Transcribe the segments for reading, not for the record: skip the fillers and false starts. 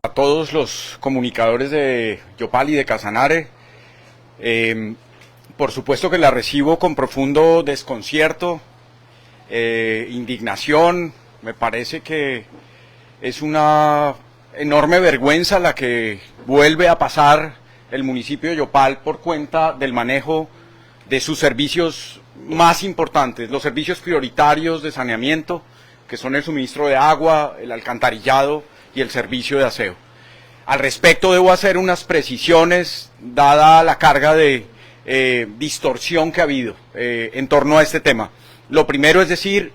A todos los comunicadores de Yopal y de Casanare. Por supuesto que la recibo con profundo desconcierto, indignación. Me parece que es una enorme vergüenza la que vuelve a pasar el municipio de Yopal por cuenta del manejo de sus servicios más importantes, los servicios prioritarios de saneamiento, que son el suministro de agua, el alcantarillado y el servicio de aseo. Al respecto debo hacer unas precisiones, dada la carga de distorsión que ha habido en torno a este tema. Lo primero es decir,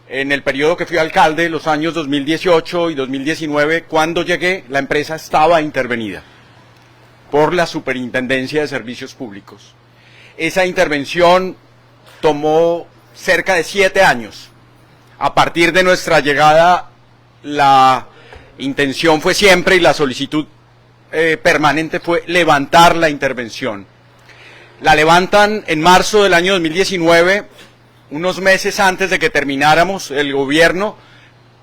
en el periodo que fui alcalde, los años 2018 y 2019, cuando llegué, la empresa estaba intervenida por la Superintendencia de Servicios Públicos. Esa intervención tomó cerca de 7 años. A partir de nuestra llegada, la intención fue siempre y la solicitud permanente fue levantar la intervención. La levantan en marzo del año 2019, unos meses antes de que termináramos el gobierno,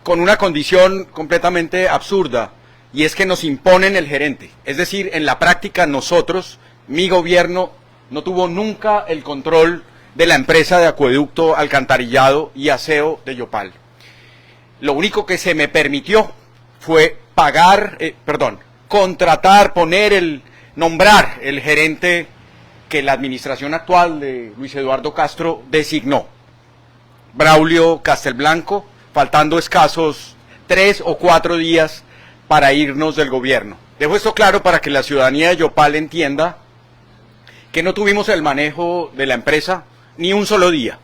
con una condición completamente absurda, y es que nos imponen el gerente. Es decir, en la práctica nosotros, mi gobierno, no tuvo nunca el control de la empresa de acueducto, alcantarillado y aseo de Yopal. Lo único que se me permitió fue contratar, nombrar el gerente que la administración actual de Luis Eduardo Castro designó, Braulio Castelblanco, faltando escasos 3 o 4 días para irnos del gobierno. Dejo esto claro para que la ciudadanía de Yopal entienda que no tuvimos el manejo de la empresa ni un solo día,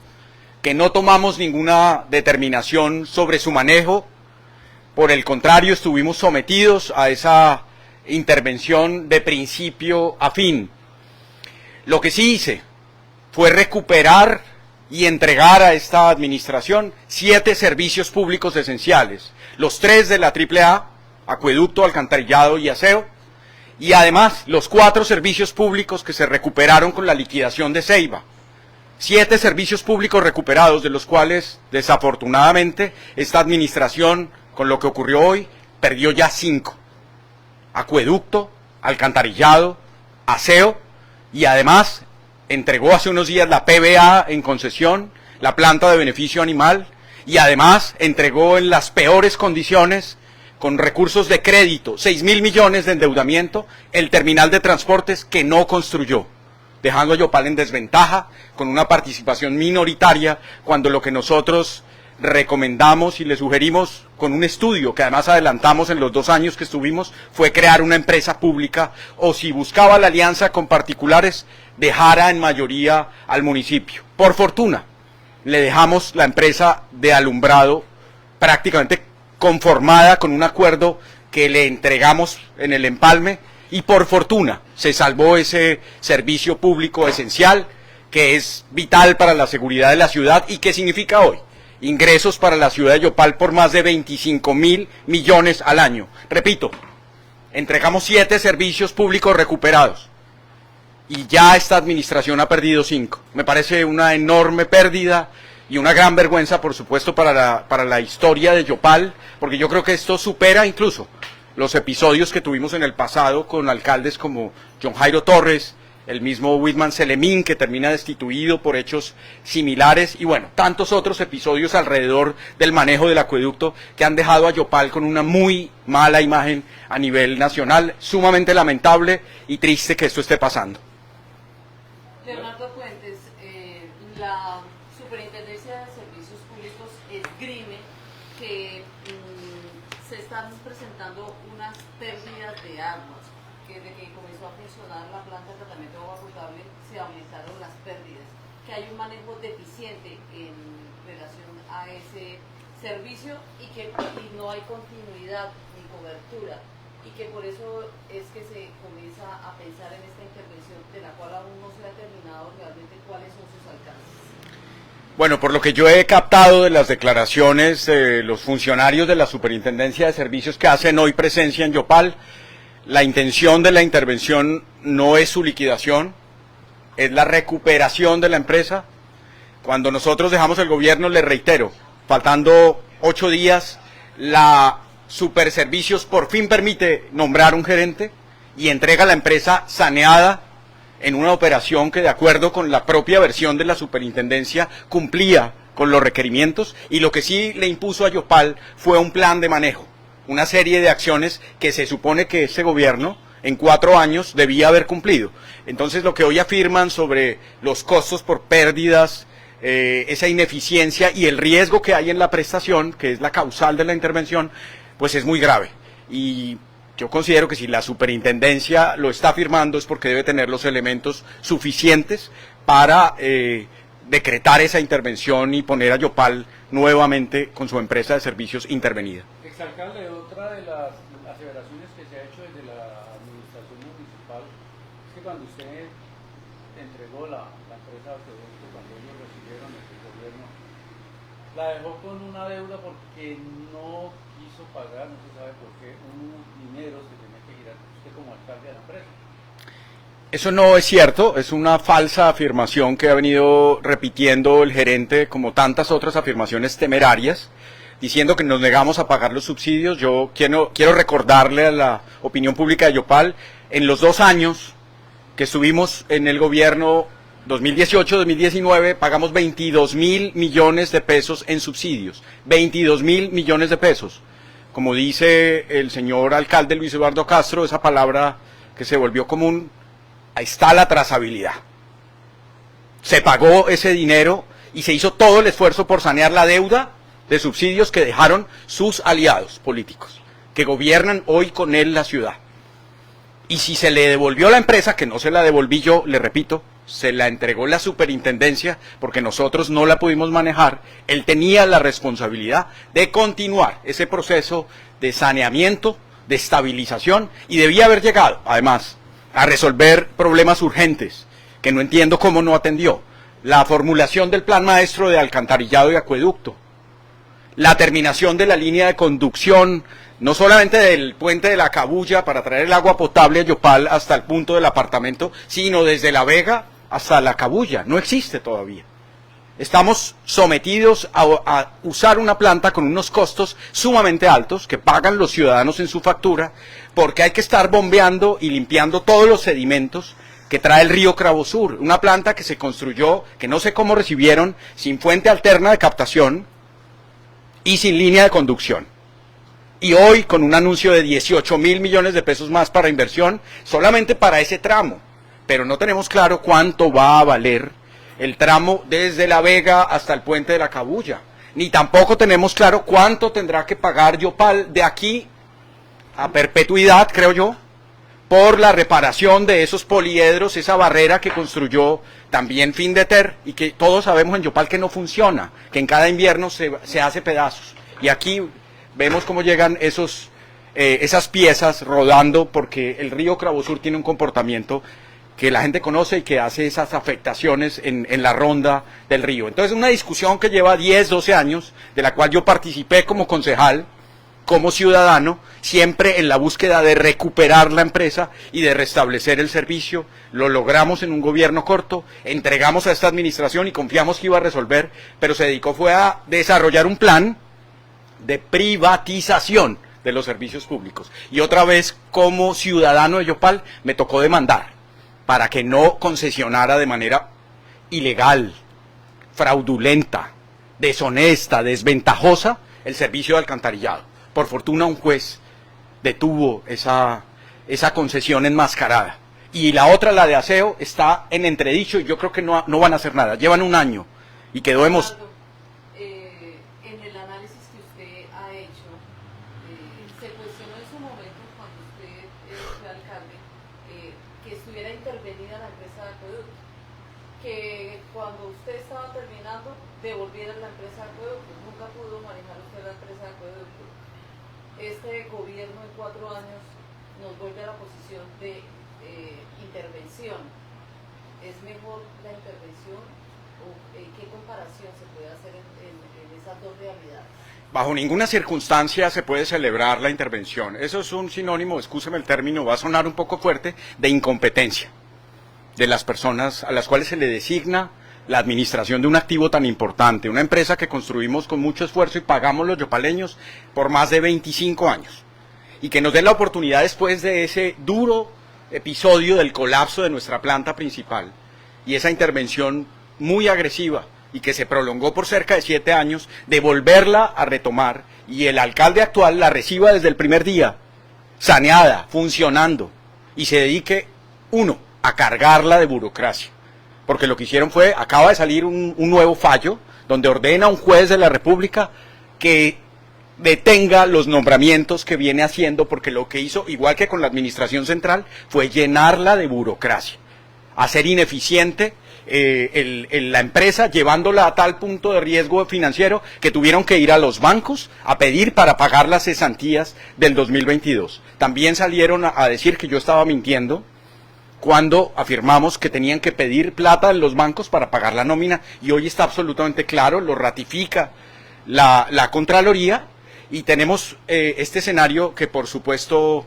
que no tomamos ninguna determinación sobre su manejo. Por el contrario, estuvimos sometidos a esa intervención de principio a fin. Lo que sí hice fue recuperar y entregar a esta administración 7 servicios públicos esenciales, los 3 de la AAA, acueducto, alcantarillado y aseo, y además los 4 servicios públicos que se recuperaron con la liquidación de Ceiba. 7 servicios públicos recuperados, de los cuales desafortunadamente esta administración, con lo que ocurrió hoy, perdió ya 5. Acueducto, alcantarillado, aseo, y además entregó hace unos días la PBA en concesión, la planta de beneficio animal, y además entregó en las peores condiciones, con recursos de crédito, 6.000 millones de endeudamiento, el terminal de transportes que no construyó, dejando a Yopal en desventaja, con una participación minoritaria, cuando lo que nosotros recomendamos y le sugerimos con un estudio que además adelantamos en los 2 años que estuvimos, fue crear una empresa pública, o si buscaba la alianza con particulares, dejara en mayoría al municipio. Por fortuna, le dejamos la empresa de alumbrado prácticamente conformada con un acuerdo que le entregamos en el empalme, y por fortuna se salvó ese servicio público esencial que es vital para la seguridad de la ciudad y que significa hoy ingresos para la ciudad de Yopal por más de 25.000 millones al año. Repito, entregamos 7 servicios públicos recuperados y ya esta administración ha perdido 5. Me parece una enorme pérdida y una gran vergüenza, por supuesto, para la historia de Yopal, porque yo creo que esto supera incluso los episodios que tuvimos en el pasado con alcaldes como John Jairo Torres, el mismo Whitman Selemín, que termina destituido por hechos similares, y bueno, tantos otros episodios alrededor del manejo del acueducto que han dejado a Yopal con una muy mala imagen a nivel nacional. Sumamente lamentable y triste que esto esté pasando. Leonardo Puentes, la Superintendencia de Servicios Públicos esgrime que se están presentando unas pérdidas de agua, que desde que comenzó a funcionar la planta de tratamiento de agua potable se aumentaron las pérdidas, que hay un manejo deficiente en relación a ese servicio y que no hay continuidad ni cobertura, y que por eso es que se comienza a pensar en esta intervención, de la cual aún no se ha determinado realmente cuáles son sus alcances. Bueno, por lo que yo he captado de las declaraciones de los funcionarios de la Superintendencia de Servicios que hacen hoy presencia en Yopal, la intención de la intervención no es su liquidación, es la recuperación de la empresa. Cuando nosotros dejamos el gobierno, les reitero, faltando 8 días, la Superservicios por fin permite nombrar un gerente y entrega la empresa saneada en una operación que, de acuerdo con la propia versión de la superintendencia, cumplía con los requerimientos, y lo que sí le impuso a Yopal fue un plan de manejo, una serie de acciones que se supone que ese gobierno en 4 años debía haber cumplido. Entonces, lo que hoy afirman sobre los costos por pérdidas, esa ineficiencia y el riesgo que hay en la prestación, que es la causal de la intervención, pues es muy grave. Y yo considero que si la superintendencia lo está afirmando es porque debe tener los elementos suficientes para decretar esa intervención y poner a Yopal nuevamente con su empresa de servicios intervenida. Exalcalde, otra de las aseveraciones que se ha hecho desde la administración municipal es que cuando usted entregó la empresa de Acueducto, cuando ellos recibieron el gobierno, la dejó con una deuda porque no quiso pagar, no se sabe por qué, un dinero se tenía que girar usted como alcalde de la empresa. Eso no es cierto, es una falsa afirmación que ha venido repitiendo el gerente, como tantas otras afirmaciones temerarias, diciendo que nos negamos a pagar los subsidios. Yo quiero recordarle a la opinión pública de Yopal, en los 2 años que estuvimos en el gobierno 2018-2019, pagamos 22.000 millones de pesos en subsidios, 22.000 millones de pesos. Como dice el señor alcalde Luis Eduardo Castro, esa palabra que se volvió común, ahí está la trazabilidad. Se pagó ese dinero y se hizo todo el esfuerzo por sanear la deuda de subsidios que dejaron sus aliados políticos, que gobiernan hoy con él la ciudad. Y si se le devolvió la empresa, que no se la devolví yo, le repito, se la entregó la superintendencia porque nosotros no la pudimos manejar, él tenía la responsabilidad de continuar ese proceso de saneamiento, de estabilización, y debía haber llegado, además, a resolver problemas urgentes, que no entiendo cómo no atendió. La formulación del plan maestro de alcantarillado y acueducto, la terminación de la línea de conducción, no solamente del puente de la Cabulla para traer el agua potable a Yopal hasta el punto del apartamento, sino desde La Vega hasta la Cabulla, no existe todavía. Estamos sometidos a usar una planta con unos costos sumamente altos que pagan los ciudadanos en su factura, porque hay que estar bombeando y limpiando todos los sedimentos que trae el río Cravosur, una planta que se construyó, que no sé cómo recibieron, sin fuente alterna de captación y sin línea de conducción. Y hoy con un anuncio de 18.000 millones de pesos más para inversión, solamente para ese tramo, pero no tenemos claro cuánto va a valer el tramo desde La Vega hasta el puente de la Cabulla, ni tampoco tenemos claro cuánto tendrá que pagar Yopal de aquí a perpetuidad, creo yo, por la reparación de esos poliedros, esa barrera que construyó también Findeter, y que todos sabemos en Yopal que no funciona, que en cada invierno se hace pedazos. Y aquí vemos cómo llegan esas piezas rodando, porque el río Cravosur tiene un comportamiento que la gente conoce y que hace esas afectaciones en la ronda del río. Entonces, una discusión que lleva 10, 12 años, de la cual yo participé como concejal, como ciudadano, siempre en la búsqueda de recuperar la empresa y de restablecer el servicio. Lo logramos en un gobierno corto, entregamos a esta administración y confiamos que iba a resolver, pero se dedicó fue a desarrollar un plan de privatización de los servicios públicos. Y otra vez, como ciudadano de Yopal, me tocó demandar para que no concesionara de manera ilegal, fraudulenta, deshonesta, desventajosa el servicio de alcantarillado. Por fortuna un juez detuvo esa concesión enmascarada. Y la otra, la de aseo, está en entredicho y yo creo que no van a hacer nada. Llevan 1 año y quedó En el análisis que usted ha hecho, se cuestionó en su momento, cuando usted fue alcalde, que estuviera intervenida la empresa de acueducto, que cuando usted estaba terminando, devolviera la empresa de acueducto. Nunca pudo manejar usted la empresa de acueducto. Este gobierno en 4 años nos vuelve a la posición de intervención. ¿Es mejor la intervención o qué comparación se puede hacer en esas dos realidades? Bajo ninguna circunstancia se puede celebrar la intervención. Eso es un sinónimo, excúseme el término, va a sonar un poco fuerte, de incompetencia de las personas a las cuales se le designa la administración de un activo tan importante, una empresa que construimos con mucho esfuerzo y pagamos los yopaleños por más de 25 años, y que nos dé la oportunidad después de ese duro episodio del colapso de nuestra planta principal y esa intervención muy agresiva y que se prolongó por cerca de 7 años, de volverla a retomar y el alcalde actual la reciba desde el primer día, saneada, funcionando, y se dedique, uno, a cargarla de burocracia. Porque lo que hicieron fue, acaba de salir un nuevo fallo, donde ordena a un juez de la República que detenga los nombramientos que viene haciendo, porque lo que hizo, igual que con la administración central, fue llenarla de burocracia, hacer ineficiente la empresa, llevándola a tal punto de riesgo financiero que tuvieron que ir a los bancos a pedir para pagar las cesantías del 2022. También salieron a decir que yo estaba mintiendo cuando afirmamos que tenían que pedir plata en los bancos para pagar la nómina, y hoy está absolutamente claro, lo ratifica la Contraloría, y tenemos este escenario que por supuesto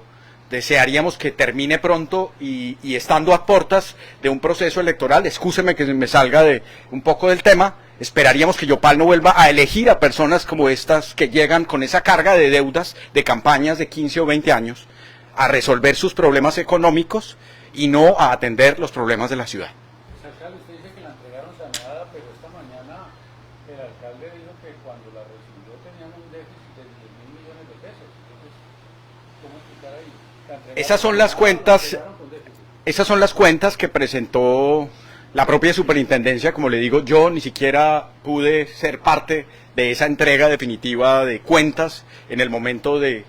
desearíamos que termine pronto y estando a puertas de un proceso electoral, excúseme que me salga de un poco del tema, esperaríamos que Yopal no vuelva a elegir a personas como estas que llegan con esa carga de deudas de campañas de 15 o 20 años a resolver sus problemas económicos y no a atender los problemas de la ciudad. Alcalde, usted dice que la entregaron saneada, pero esta mañana el alcalde dijo que cuando la recibió tenían un déficit de 10.000 millones de pesos. Entonces, ¿cómo explicar ahí? Esas son las cuentas, esas son las cuentas que presentó la propia superintendencia. Como le digo, yo ni siquiera pude ser parte de esa entrega definitiva de cuentas en el momento de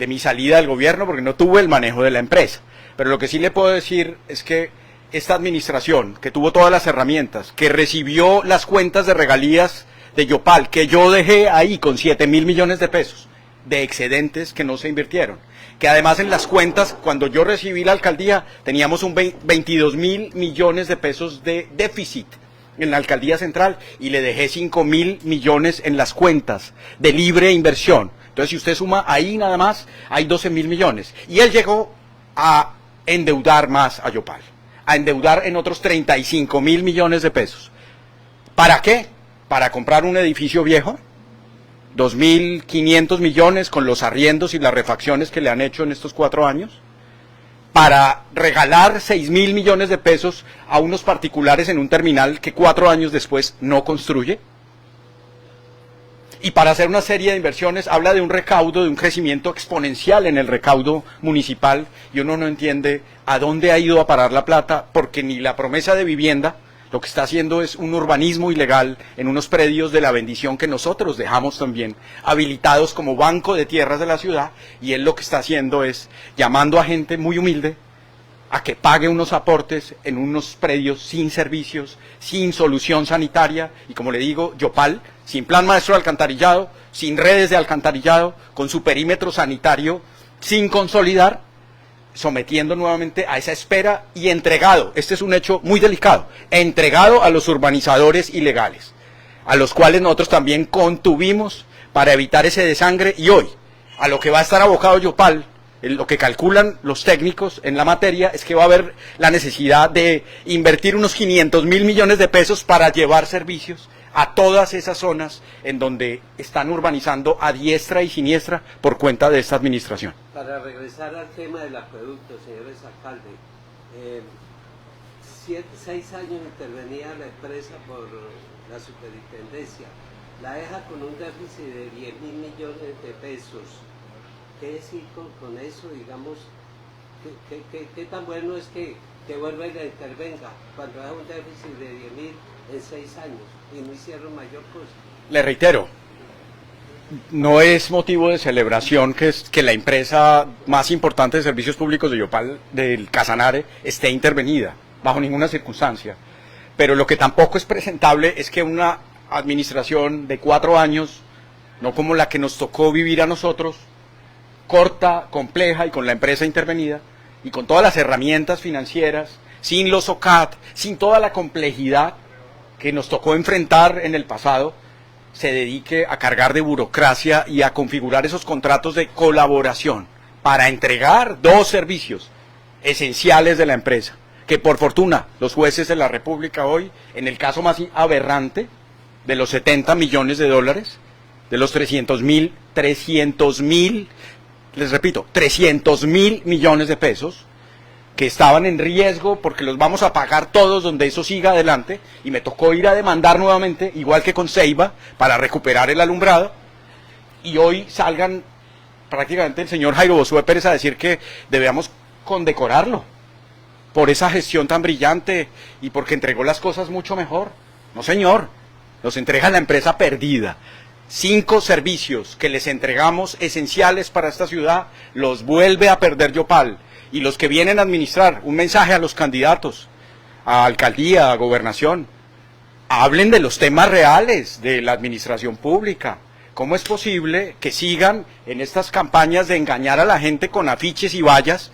mi salida del gobierno, porque no tuve el manejo de la empresa. Pero lo que sí le puedo decir es que esta administración, que tuvo todas las herramientas, que recibió las cuentas de regalías de Yopal, que yo dejé ahí con 7.000 millones de pesos de excedentes que no se invirtieron, que además en las cuentas, cuando yo recibí la alcaldía, teníamos un 22.000 millones de pesos de déficit en la alcaldía central, y le dejé 5.000 millones en las cuentas de libre inversión. Entonces, si usted suma ahí nada más, hay 12.000 millones. Y él llegó a endeudar más a Yopal, a endeudar en otros 35.000 millones de pesos. ¿Para qué? Para comprar un edificio viejo, 2.500 millones con los arriendos y las refacciones que le han hecho en estos 4 años, para regalar 6.000 millones de pesos a unos particulares en un terminal que 4 años después no construye, y para hacer una serie de inversiones. Habla de un recaudo, de un crecimiento exponencial en el recaudo municipal, y uno no entiende a dónde ha ido a parar la plata, porque ni la promesa de vivienda, lo que está haciendo es un urbanismo ilegal en unos predios de la Bendición que nosotros dejamos también habilitados como banco de tierras de la ciudad, y él lo que está haciendo es llamando a gente muy humilde a que pague unos aportes en unos predios sin servicios, sin solución sanitaria, y como le digo, Yopal, sin plan maestro de alcantarillado, sin redes de alcantarillado, con su perímetro sanitario sin consolidar, sometiendo nuevamente a esa espera y entregado, este es un hecho muy delicado, entregado a los urbanizadores ilegales, a los cuales nosotros también contuvimos para evitar ese desangre, y hoy, a lo que va a estar abocado Yopal, lo que calculan los técnicos en la materia es que va a haber la necesidad de invertir unos 500.000 millones de pesos para llevar servicios a todas esas zonas en donde están urbanizando a diestra y siniestra por cuenta de esta administración. Para regresar al tema del acueducto, señores alcalde, 6 años intervenía la empresa por la superintendencia, la deja con un déficit de 10.000 millones de pesos. ¿Qué decir con eso, digamos? ¿Qué tan bueno es que vuelva y la intervenga cuando hay un déficit de 10.000 en 6 años y no hicieron mayor cosa? Le reitero, no es motivo de celebración que la empresa más importante de servicios públicos de Yopal, del Casanare, esté intervenida, bajo ninguna circunstancia. Pero lo que tampoco es presentable es que una administración de 4 años, no como la que nos tocó vivir a nosotros, corta, compleja y con la empresa intervenida y con todas las herramientas financieras, sin los OCAT, sin toda la complejidad que nos tocó enfrentar en el pasado, se dedique a cargar de burocracia y a configurar esos contratos de colaboración para entregar 2 servicios esenciales de la empresa, que por fortuna los jueces de la República hoy, en el caso más aberrante de los 70 millones de dólares, de los 300 mil, les repito, 300 mil millones de pesos, que estaban en riesgo porque los vamos a pagar todos donde eso siga adelante, y me tocó ir a demandar nuevamente, igual que con Ceiba, para recuperar el alumbrado, y hoy salgan prácticamente el señor Jairo Bosué Pérez a decir que debemos condecorarlo por esa gestión tan brillante y porque entregó las cosas mucho mejor. No, señor, nos entrega la empresa perdida. 5 servicios que les entregamos esenciales para esta ciudad, los vuelve a perder Yopal. Y los que vienen a administrar, un mensaje a los candidatos, a alcaldía, a gobernación, hablen de los temas reales de la administración pública. ¿Cómo es posible que sigan en estas campañas de engañar a la gente con afiches y vallas,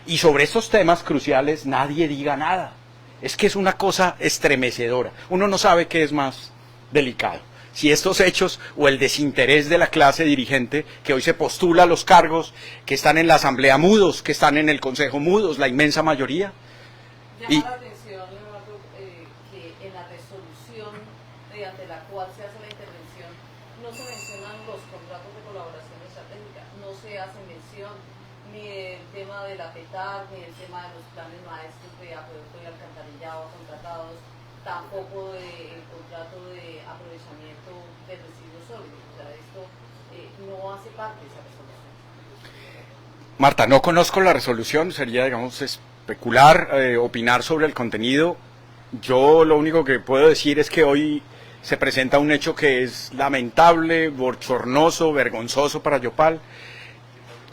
y sobre estos temas cruciales nadie diga nada? Es que es una cosa estremecedora. Uno no sabe qué es más delicado, si estos hechos o el desinterés de la clase dirigente que hoy se postula a los cargos, que están en la asamblea mudos, que están en el consejo mudos, la inmensa mayoría. Llama la atención, Leonardo, que en la resolución mediante la cual se hace la intervención no se mencionan los contratos de colaboración estratégica, no se hace mención ni el tema de la PETAR, ni el tema de los planes maestros de acueducto y alcantarillado contratados, tampoco del contrato de aprovechamiento de residuos sólidos. O sea, esto no hace parte de esa resolución. Marta, no conozco la resolución, sería, digamos, especular, opinar sobre el contenido. Yo lo único que puedo decir es que hoy se presenta un hecho que es lamentable, bochornoso, vergonzoso para Yopal.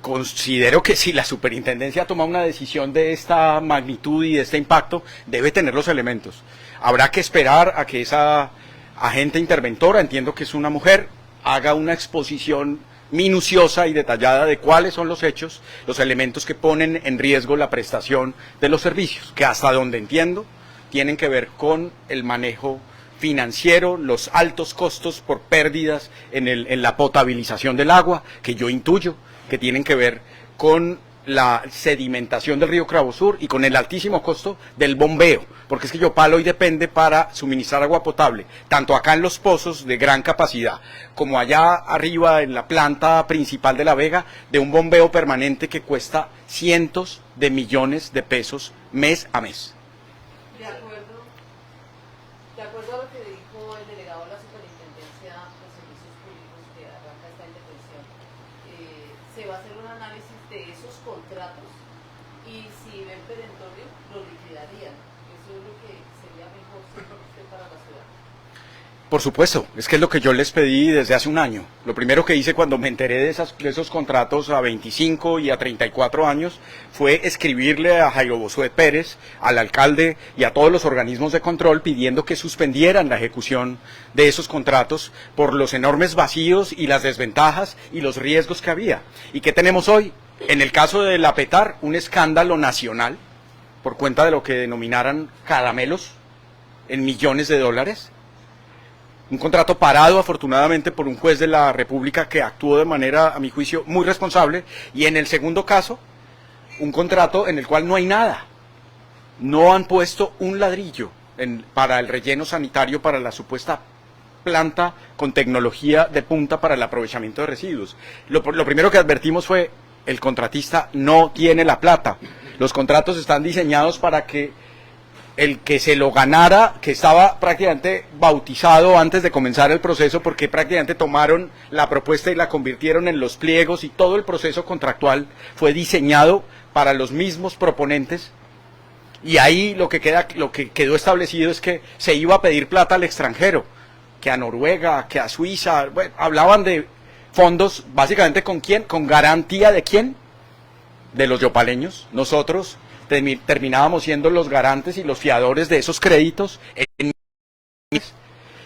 Considero que si la superintendencia toma una decisión de esta magnitud y de este impacto, debe tener los elementos. Habrá que esperar a que esa agente interventora, entiendo que es una mujer, haga una exposición minuciosa y detallada de cuáles son los hechos, los elementos que ponen en riesgo la prestación de los servicios, que hasta donde entiendo tienen que ver con el manejo financiero, los altos costos por pérdidas en la potabilización del agua, que yo intuyo que tienen que ver con la sedimentación del río Cravo Sur y con el altísimo costo del bombeo, porque es que Yopal hoy depende para suministrar agua potable, tanto acá en los pozos de gran capacidad, como allá arriba en la planta principal de La Vega, de un bombeo permanente que cuesta cientos de millones de pesos mes a mes. De acuerdo a lo que dijo el delegado de la Superintendencia de Servicios Públicos que arranca esta intervención, se va a hacer un análisis de esos contratos y si ven perentorio, lo liquidarían. Eso es lo que sería mejor para la ciudad. Por supuesto, es que es lo que yo les pedí desde hace un año. Lo primero que hice cuando me enteré de esos contratos a 25 y a 34 años fue escribirle a Jairo Bosué Pérez, al alcalde y a todos los organismos de control pidiendo que suspendieran la ejecución de esos contratos por los enormes vacíos y las desventajas y los riesgos que había. ¿Y qué tenemos hoy? En el caso de la PETAR, un escándalo nacional por cuenta de lo que denominaran caramelos en millones de dólares. Un contrato parado afortunadamente por un juez de la República que actuó de manera, a mi juicio, muy responsable. Y en el segundo caso, un contrato en el cual no hay nada. No han puesto un ladrillo para el relleno sanitario para la supuesta planta con tecnología de punta para el aprovechamiento de residuos. Lo primero que advertimos fue, el contratista no tiene la plata. Los contratos están diseñados para que el que se lo ganara, que estaba prácticamente bautizado antes de comenzar el proceso, porque prácticamente tomaron la propuesta y la convirtieron en los pliegos y todo el proceso contractual fue diseñado para los mismos proponentes. Y ahí lo que quedó establecido es que se iba a pedir plata al extranjero, que a Noruega, que a Suiza. Bueno, hablaban de fondos, básicamente ¿con quién? ¿Con garantía de quién? De los yopaleños. Nosotros terminábamos siendo los garantes y los fiadores de esos créditos.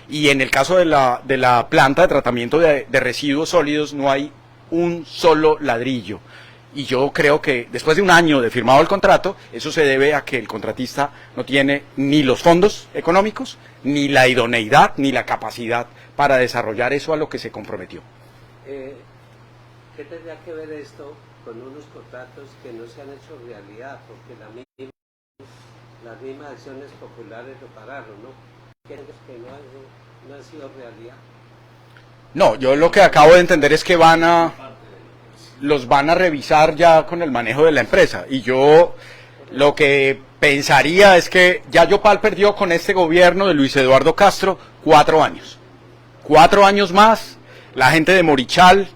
Y en el caso de la planta de tratamiento de residuos sólidos no hay un solo ladrillo. Y yo creo que después de un año de firmado el contrato, eso se debe a que el contratista no tiene ni los fondos económicos, ni la idoneidad, ni la capacidad para desarrollar eso a lo que se comprometió. ¿Qué tendría que ver esto con unos contratos que no se han hecho realidad? Porque la misma las mismas acciones populares lo pararon, ¿no? Que no ha sido realidad. No, yo lo que acabo de entender es que los van a revisar ya con el manejo de la empresa. Y yo lo que pensaría es que ya Yopal perdió con este gobierno de Luis Eduardo Castro 4 años. 4 años más, la gente de Morichal,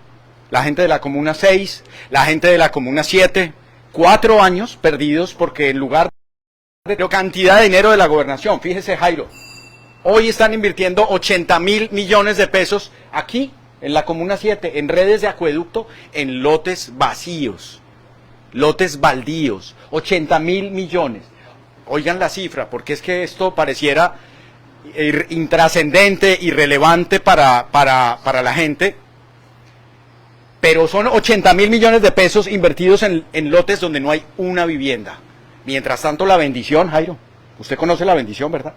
la gente de la Comuna 6, la gente de la Comuna 7, 4 años perdidos porque en lugar de la cantidad de dinero de la gobernación, fíjese Jairo, hoy están invirtiendo 80.000 millones de pesos aquí, en la Comuna 7, en redes de acueducto, en lotes vacíos, lotes baldíos, 80.000 millones. Oigan la cifra, porque es que esto pareciera intrascendente, irrelevante para la gente, pero son 80.000 millones de pesos invertidos en lotes donde no hay una vivienda. Mientras tanto, la bendición, Jairo, usted conoce la bendición, ¿verdad?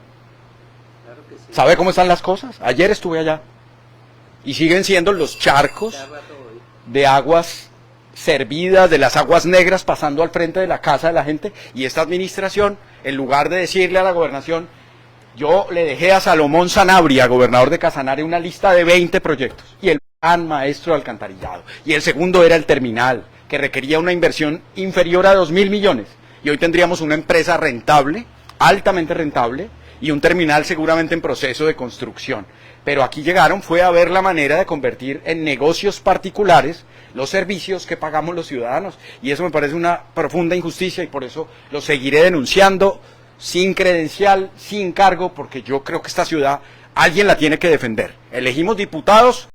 Claro que sí. ¿Sabe cómo están las cosas? Ayer estuve allá y siguen siendo los charcos de aguas servidas, de las aguas negras pasando al frente de la casa de la gente, y esta administración, en lugar de decirle a la gobernación, yo le dejé a Salomón Sanabria, gobernador de Casanare, una lista de 20 proyectos, y el plan maestro de alcantarillado, y el segundo era el terminal, que requería una inversión inferior a 2.000 millones, y hoy tendríamos una empresa rentable, altamente rentable, y un terminal seguramente en proceso de construcción. Pero aquí llegaron fue a ver la manera de convertir en negocios particulares los servicios que pagamos los ciudadanos, y eso me parece una profunda injusticia, y por eso lo seguiré denunciando sin credencial, sin cargo, porque yo creo que esta ciudad alguien la tiene que defender. Elegimos diputados